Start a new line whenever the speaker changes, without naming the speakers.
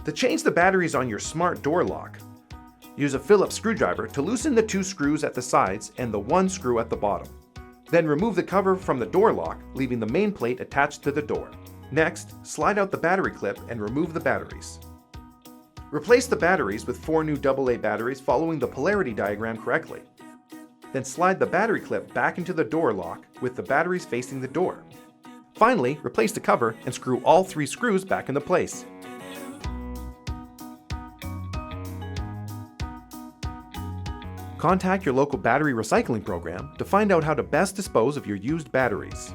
To change the batteries on your smart door lock, use a Phillips screwdriver to loosen the 2 screws at the sides and the 1 screw at the bottom. Then remove the cover from the door lock, leaving the main plate attached to the door. Next, slide out the battery clip and remove the batteries. Replace the batteries with 4 new AA batteries following the polarity diagram correctly. Then slide the battery clip back into the door lock with the batteries facing the door. Finally, replace the cover and screw all 3 screws back into place. Contact your local battery recycling program to find out how to best dispose of your used batteries.